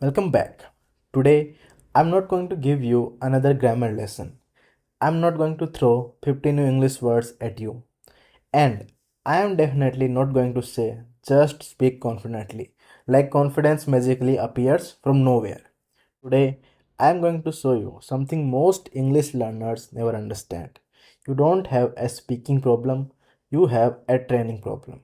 Welcome back. Today, I'm not going to give you another grammar lesson. I'm not going to throw 50 new English words at you. And I am definitely not going to say just speak confidently, like confidence magically appears from nowhere. Today, I am going to show you something most English learners never understand. You don't have a speaking problem, you have a training problem.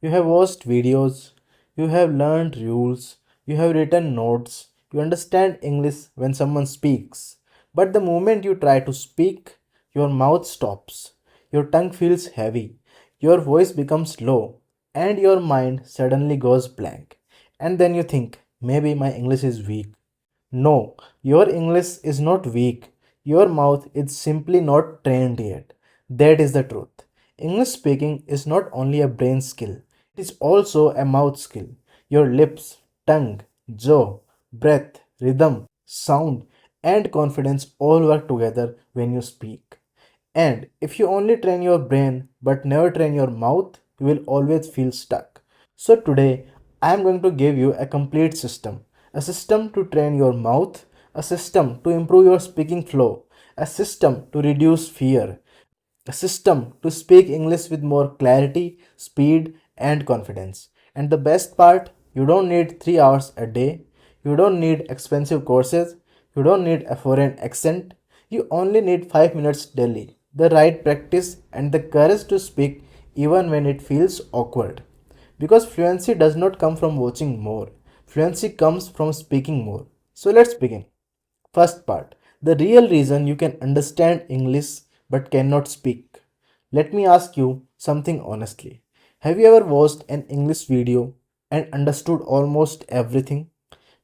You have watched videos, you have learned rules, you have written notes, you understand English when someone speaks. But the moment you try to speak, your mouth stops, your tongue feels heavy, your voice becomes low, and your mind suddenly goes blank. And then you think, maybe my English is weak. No, your English is not weak. Your mouth is simply not trained yet. That is the truth. English speaking is not only a brain skill, it is also a mouth skill. Your lips, tongue, jaw, breath, rhythm, sound, and confidence all work together when you speak. And if you only train your brain but never train your mouth, you will always feel stuck. So today I am going to give you a complete system. A system to train your mouth, a system to improve your speaking flow, a system to reduce fear, a system to speak English with more clarity, speed, and confidence. And the best part, you don't need 3 hours a day, you don't need expensive courses, you don't need a foreign accent, you only need 5 minutes daily, the right practice, and the courage to speak even when it feels awkward. Because fluency does not come from watching more, fluency comes from speaking more. So let's begin. First part, the real reason you can understand English but cannot speak. Let me ask you something honestly. Have you ever watched an English video and understood almost everything?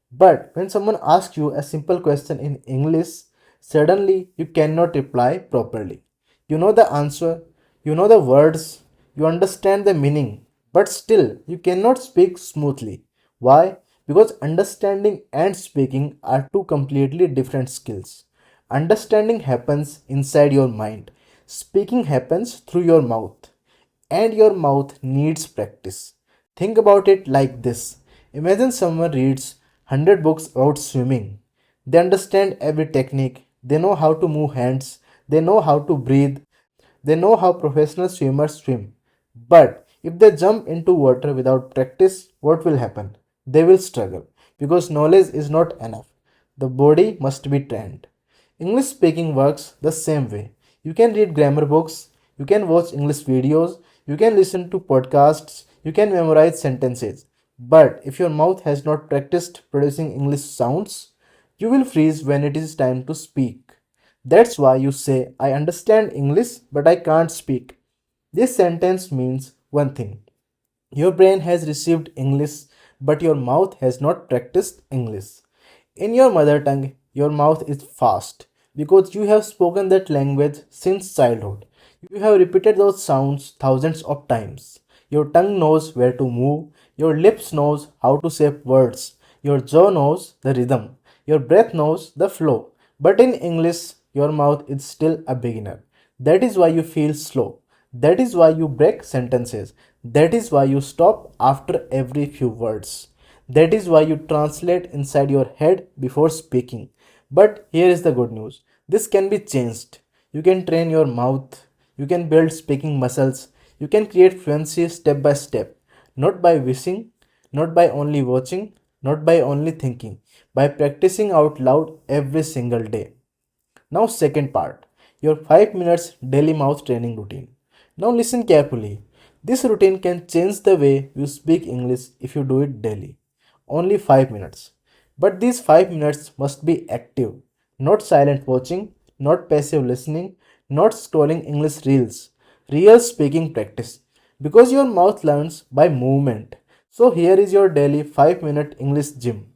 But when someone asks you a simple question in English, suddenly you cannot reply properly. You know the answer, you know the words, you understand the meaning, but still you cannot speak smoothly. Why? Because understanding and speaking are two completely different skills. Understanding happens inside your mind, speaking happens through your mouth, and your mouth needs practice. Think about it like this. Imagine someone reads 100 books about swimming. They understand every technique, they know how to move hands, they know how to breathe, they know how professional swimmers swim. But if they jump into water without practice, what will happen? They will struggle because knowledge is not enough. The body must be trained. English speaking works the same way. You can read grammar books, you can watch English videos, you can listen to podcasts, you can memorize sentences. But if your mouth has not practiced producing English sounds, you will freeze when it is time to speak. That's why you say, I understand English, but I can't speak. This sentence means one thing. Your brain has received English, but your mouth has not practiced English. In your mother tongue, your mouth is fast because you have spoken that language since childhood. You have repeated those sounds thousands of times. Your tongue knows where to move, your lips knows how to shape words, your jaw knows the rhythm, your breath knows the flow. But in English, your mouth is still a beginner. That is why you feel slow. That is why you break sentences. That is why you stop after every few words. That is why you translate inside your head before speaking. But here is the good news, this can be changed. You can train your mouth, you can build speaking muscles, you can create fluency step by step, not by wishing, not by only watching, not by only thinking, by practicing out loud every single day. Now, second part, your 5 minutes daily mouth training routine. Now, listen carefully. This routine can change the way you speak English if you do it daily. Only 5 minutes. But these 5 minutes must be active, not silent watching, not passive listening, not scrolling English reels. Real speaking practice. Because your mouth learns by movement. So, here is your daily 5-minute English gym.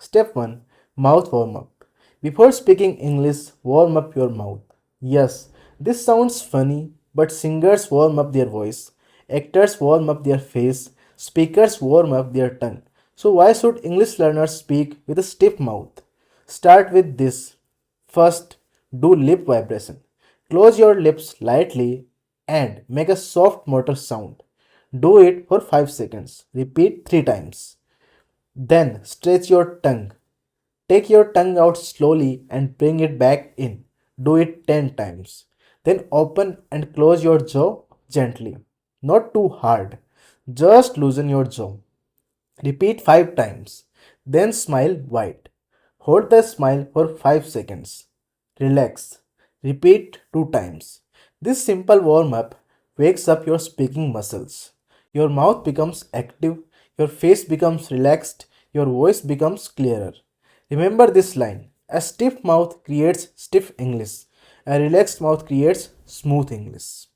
Step 1, mouth warm up. Before speaking English, warm up your mouth. Yes, this sounds funny, but singers warm up their voice, actors warm up their face, speakers warm up their tongue. So, why should English learners speak with a stiff mouth? Start with this. First, do lip vibration. Close your lips lightly and make a soft motor sound. Do it for 5 seconds. Repeat 3 times. Then stretch your tongue. Take your tongue out slowly and bring it back in. Do it 10 times. Then open and close your jaw gently. Not too hard. Just loosen your jaw. Repeat 5 times. Then smile wide. Hold the smile for 5 seconds. Relax. Repeat 2 times. This simple warm up wakes up your speaking muscles. Your mouth becomes active, your face becomes relaxed, your voice becomes clearer. Remember this line: a stiff mouth creates stiff English, a relaxed mouth creates smooth English.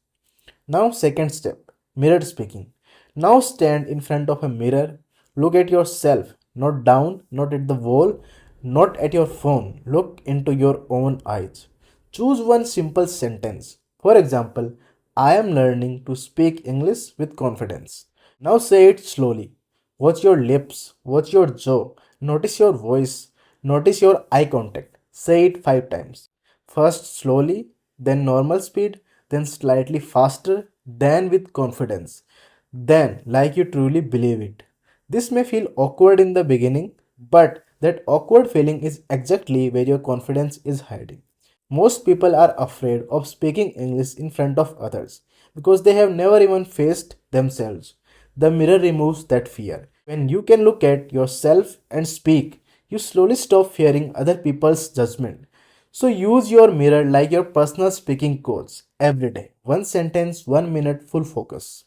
Now, second step, mirror speaking. Now stand in front of a mirror. Look at yourself, not down, not at the wall, not at your phone. Look into your own eyes. Choose one simple sentence. For example, I am learning to speak English with confidence. Now say it slowly. Watch your lips, watch your jaw, notice your voice, notice your eye contact. Say it 5 times. First slowly, then normal speed, then slightly faster, then with confidence, then like you truly believe it. This may feel awkward in the beginning, but that awkward feeling is exactly where your confidence is hiding. Most people are afraid of speaking English in front of others because they have never even faced themselves. The mirror removes that fear. When you can look at yourself and speak, you slowly stop fearing other people's judgment. So use your mirror like your personal speaking coach every day. One sentence, 1 minute, full focus.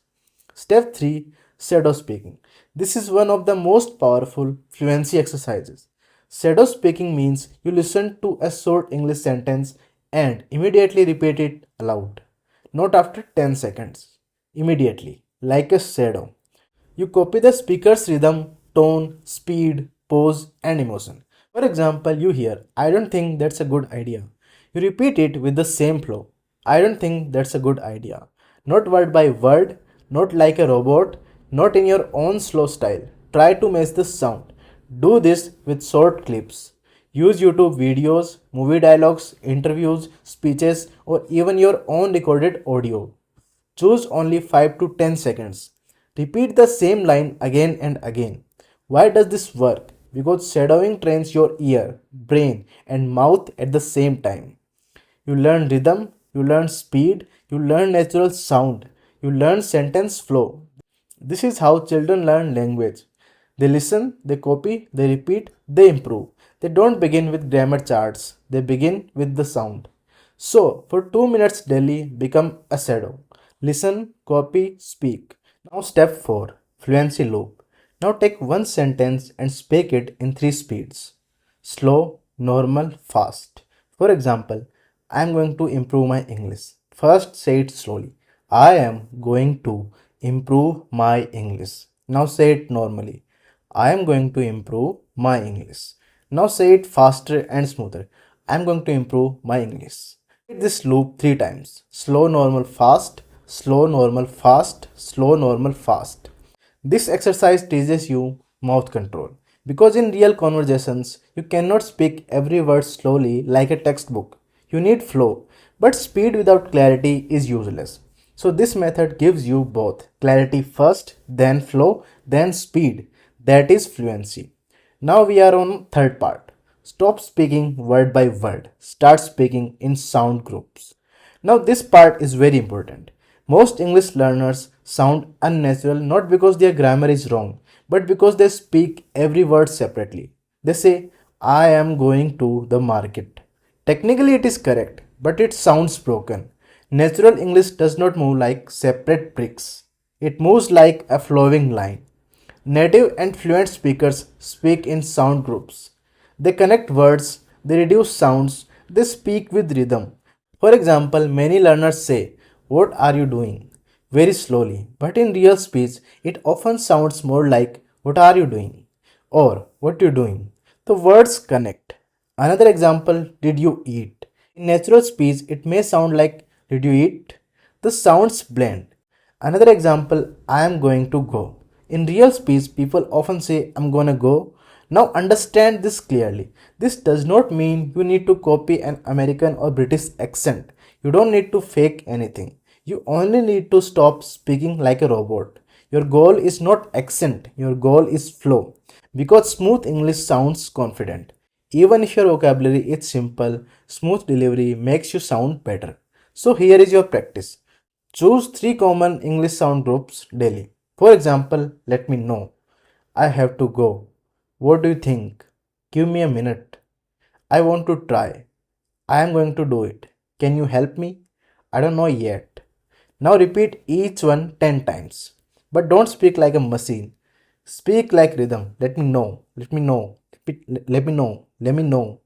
Step 3: Shadow speaking. This is one of the most powerful fluency exercises. Shadow speaking means you listen to a short English sentence and immediately repeat it aloud. Not after 10 seconds. Immediately, like a shadow. You copy the speaker's rhythm, tone, speed, pose, and emotion. For example, you hear, I don't think that's a good idea. You repeat it with the same flow. I don't think that's a good idea. Not word by word, not like a robot, not in your own slow style. Try to match the sound. Do this with short clips. Use YouTube videos, movie dialogues, interviews, speeches, or even your own recorded audio. Choose only 5 to 10 seconds. Repeat the same line again and again. Why does this work? Because shadowing trains your ear, brain, and mouth at the same time. You learn rhythm, you learn speed, you learn natural sound, you learn sentence flow. This is how children learn language. They listen, they copy, they repeat, they improve. They don't begin with grammar charts, they begin with the sound. So, for 2 minutes daily, become a shadow. Listen, copy, speak. Now, step 4: Fluency loop. Now, take one sentence and speak it in 3 speeds: slow, normal, fast. For example, I am going to improve my English. First, say it slowly. I am going to improve my English. Now, say it normally. I am going to improve my English. Now, say it faster and smoother. I am going to improve my English. Repeat this loop 3 times: slow, normal, fast, slow, normal, fast, slow, normal, fast. This exercise teaches you mouth control because in real conversations you cannot speak every word slowly like a textbook. You need flow, but speed without clarity is useless. So this method gives you both clarity first, then flow, then speed. That is fluency. Now we are on third part. Stop speaking word by word. Start speaking in sound groups. Now this part is very important. Most English learners sound unnatural not because their grammar is wrong, but because they speak every word separately. They say, I am going to the market. Technically it is correct, but it sounds broken. Natural English does not move like separate bricks. It moves like a flowing line. Native and fluent speakers speak in sound groups. They connect words, they reduce sounds, they speak with rhythm. For example, many learners say, what are you doing? Very slowly, but in real speech, it often sounds more like, what are you doing? Or, what you doing? The words connect. Another example, did you eat? In natural speech, it may sound like, did you eat? The sounds blend. Another example, I am going to go. In real speech, people often say, I'm gonna go. Now understand this clearly. This does not mean you need to copy an American or British accent. You don't need to fake anything. You only need to stop speaking like a robot. Your goal is not accent, your goal is flow. Because smooth English sounds confident. Even if your vocabulary is simple, smooth delivery makes you sound better. So here is your practice. Choose 3 common English sound groups daily. For example, let me know. I have to go. What do you think? Give me a minute. I want to try. I am going to do it. Can you help me? I don't know yet. Now repeat each one 10 times. But don't speak like a machine. Speak like rhythm. Let me know. Let me know. Let me know. Let me know.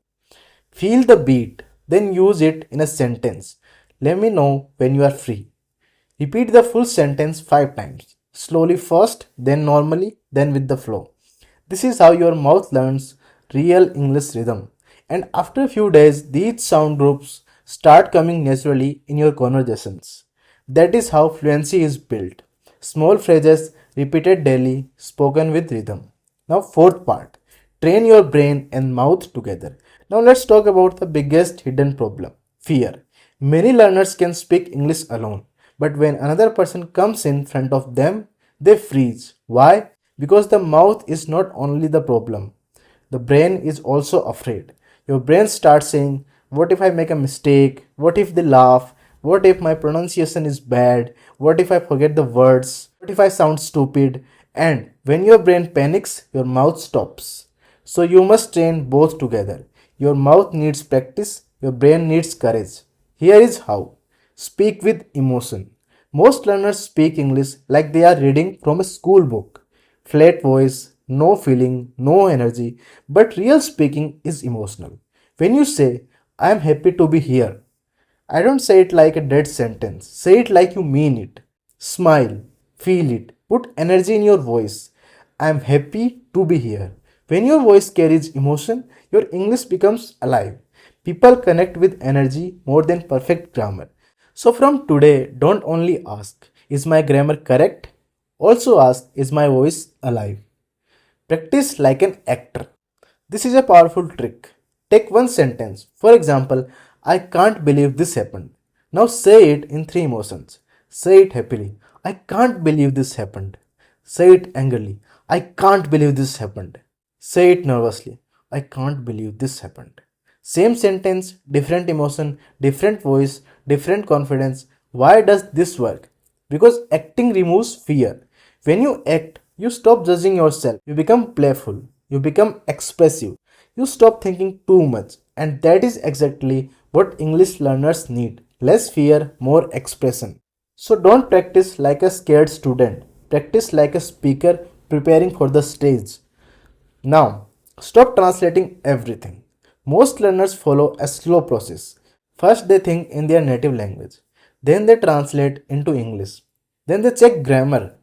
Feel the beat. Then use it in a sentence. Let me know when you are free. Repeat the full sentence 5 times. Slowly first, then normally, then with the flow. This is how your mouth learns real English rhythm. And after a few days, these sound groups start coming naturally in your conversations. That is how fluency is built. Small phrases repeated daily, spoken with rhythm. Now, fourth part, train your brain and mouth together. Now, let's talk about the biggest hidden problem, fear. Many learners can speak English alone, but when another person comes in front of them, they freeze. Why? Because the mouth is not only the problem, the brain is also afraid. Your brain starts saying, what if I make a mistake? What if they laugh? What if my pronunciation is bad? What if I forget the words? What if I sound stupid? And when your brain panics, your mouth stops. So you must train both together. Your mouth needs practice, your brain needs courage. Here is how. Speak with emotion. Most learners speak English like they are reading from a school book. Flat voice, no feeling, no energy, but real speaking is emotional. When you say, I am happy to be here, I don't say it like a dead sentence. Say it like you mean it. Smile, feel it, put energy in your voice. I am happy to be here. When your voice carries emotion, your English becomes alive. People connect with energy more than perfect grammar. So from today, don't only ask, is my grammar correct? Also ask, is my voice alive? Practice like an actor. This is a powerful trick. Take one sentence. For example, I can't believe this happened. Now say it in 3 emotions. Say it happily. I can't believe this happened. Say it angrily. I can't believe this happened. Say it nervously. I can't believe this happened. Same sentence, different emotion, different voice, different confidence. Why does this work? Because acting removes fear. When you act, you stop judging yourself. You become playful. You become expressive. You stop thinking too much. And that is exactly what English learners need. Less fear, more expression. So don't practice like a scared student. Practice like a speaker preparing for the stage. Now, stop translating everything. Most learners follow a slow process. First, they think in their native language, then, they translate into English, then, they check grammar,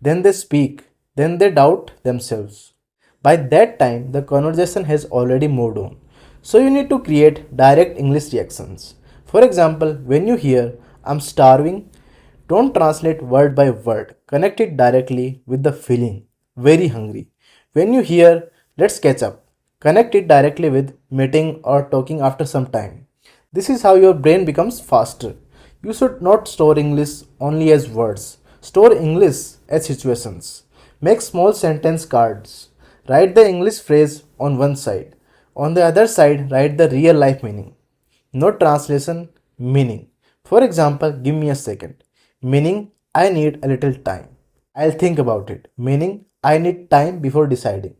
then, they speak, then, they doubt themselves. By that time, the conversation has already moved on. So, you need to create direct English reactions. For example, when you hear, I'm starving, don't translate word by word. Connect it directly with the feeling. Very hungry. When you hear, let's catch up. Connect it directly with meeting or talking after some time. This is how your brain becomes faster. You should not store English only as words. Store English as situations. Make small sentence cards. Write the English phrase on one side. On the other side, write the real life meaning. No translation, meaning. For example, give me a second. Meaning, I need a little time. I'll think about it. Meaning, I need time before deciding.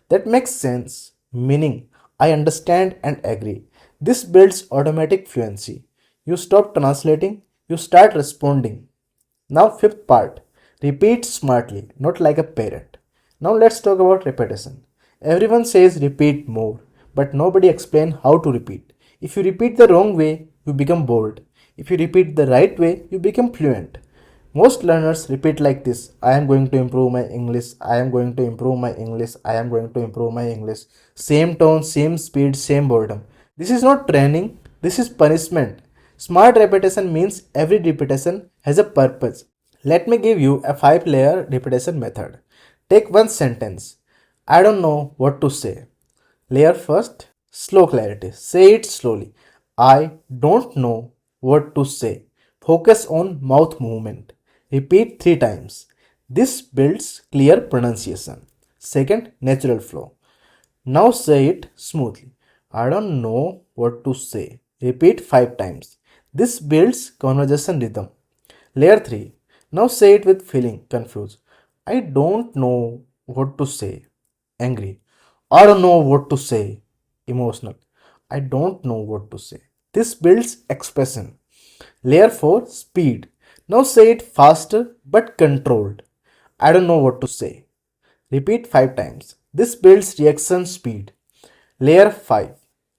That makes sense. Meaning, I understand and agree. This builds automatic fluency. You stop translating, you start responding. Now, fifth part, repeat smartly, not like a parrot. Now, let's talk about repetition. Everyone says repeat more, but nobody explains how to repeat. If you repeat the wrong way, you become bored. If you repeat the right way, you become fluent. Most learners repeat like this: I am going to improve my English, I am going to improve my English, I am going to improve my English. Same tone, same speed, same boredom. This is not training, this is punishment. Smart repetition means every repetition has a purpose. Let me give you a 5-layer repetition method. Take one sentence. I don't know what to say. Layer first, slow clarity. Say it slowly. I don't know what to say. Focus on mouth movement. Repeat 3 times. This builds clear pronunciation. Second, natural flow. Now say it smoothly. I don't know what to say. Repeat 5 times. This builds conversation rhythm. Layer 3. Now say it with feeling confused. I don't know what to say. Angry. I don't know what to say. Emotional. I don't know what to say. This builds expression. Layer 4. Speed. Now say it faster but controlled. I don't know what to say. Repeat 5 times. This builds reaction speed. Layer 5.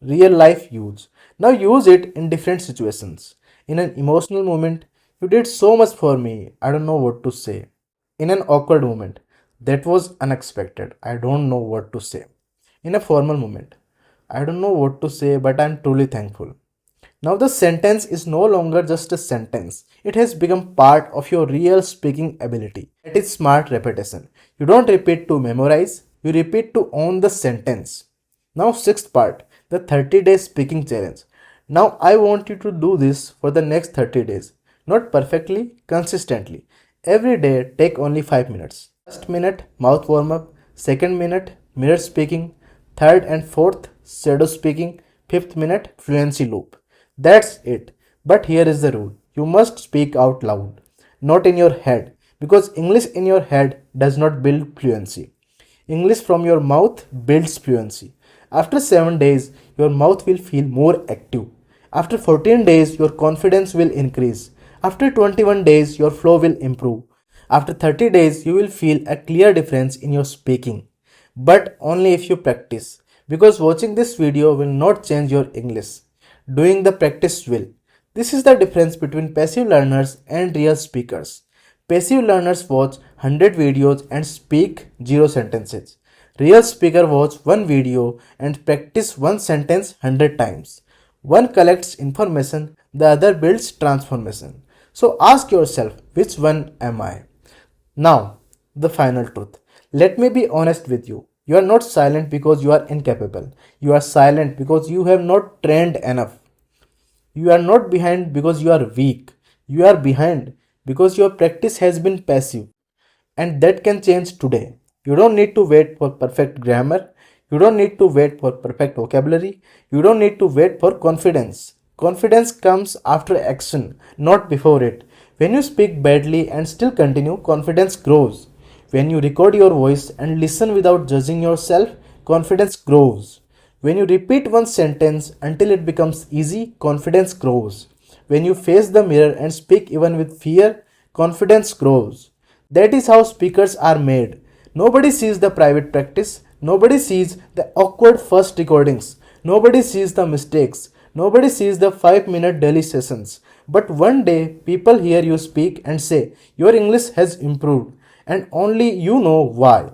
Real life use. Now use it in different situations. In an emotional moment, you did so much for me, I don't know what to say. In an awkward moment, that was unexpected, I don't know what to say. In a formal moment, I don't know what to say, but I'm truly thankful. Now the sentence is no longer just a sentence. It has become part of your real speaking ability. That is smart repetition. You don't repeat to memorize, you repeat to own the sentence. Now sixth part, the 30-day speaking challenge. Now I want you to do this for the next 30 days. Not perfectly, consistently. Every day take only 5 minutes. First minute mouth warm up, second minute mirror speaking, third and fourth shadow speaking, fifth minute fluency loop. That's it. But here is the rule. You must speak out loud, not in your head, because English in your head does not build fluency. English from your mouth builds fluency. After 7 days, your mouth will feel more active. After 14 days, your confidence will increase. After 21 days, your flow will improve. After 30 days, you will feel a clear difference in your speaking. But only if you practice. Because watching this video will not change your English. Doing the practice will. This is the difference between passive learners and real speakers. Passive learners watch 100 videos and speak 0 sentences. Real speaker watch one video and practice one sentence 100 times. One collects information, the other builds transformation. So ask yourself, which one am I? Now, the final truth. Let me be honest with you. You are not silent because you are incapable. You are silent because you have not trained enough. You are not behind because you are weak. You are behind because your practice has been passive. And that can change today. You don't need to wait for perfect grammar. You don't need to wait for perfect vocabulary. You don't need to wait for confidence. Confidence comes after action, not before it. When you speak badly and still continue, confidence grows. When you record your voice and listen without judging yourself, confidence grows. When you repeat one sentence until it becomes easy, confidence grows. When you face the mirror and speak even with fear, confidence grows. That is how speakers are made. Nobody sees the private practice. Nobody sees the awkward first recordings. Nobody sees the mistakes. Nobody sees the 5-minute daily sessions. But one day, people hear you speak and say, your English has improved. And only you know why.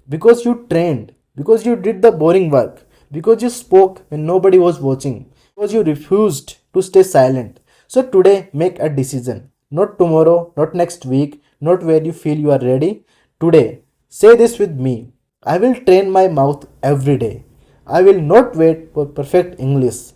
Because you trained. Because you did the boring work. Because you spoke when nobody was watching. Because you refused to stay silent. So today, make a decision. Not tomorrow, not next week, not where you feel you are ready. Today, say this with me. I will train my mouth every day. I will not wait for perfect English.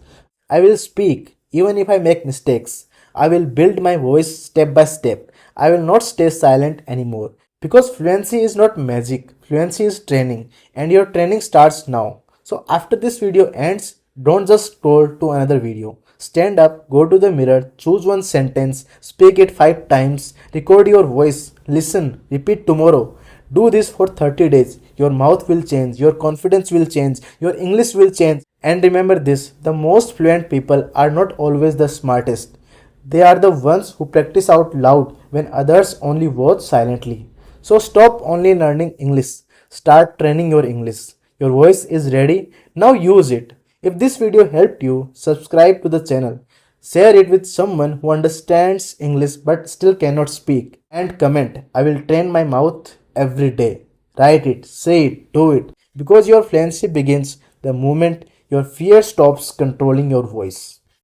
I will speak even if I make mistakes. I will build my voice step by step. I will not stay silent anymore. Because fluency is not magic, fluency is training, and your training starts now. So after this video ends, don't just scroll to another video. Stand up, go to the mirror, choose one sentence, speak it 5 times, record your voice, listen, repeat tomorrow. Do this for 30 days. Your mouth will change, your confidence will change, your English will change. And remember this, the most fluent people are not always the smartest. They are the ones who practice out loud when others only watch silently. So stop only learning English. Start training your English. Your voice is ready. Now use it. If this video helped you, subscribe to the channel. Share it with someone who understands English but still cannot speak. And comment, I will train my mouth every day. Write it, say it, do it. Because your fluency begins the moment your fear stops controlling your voice.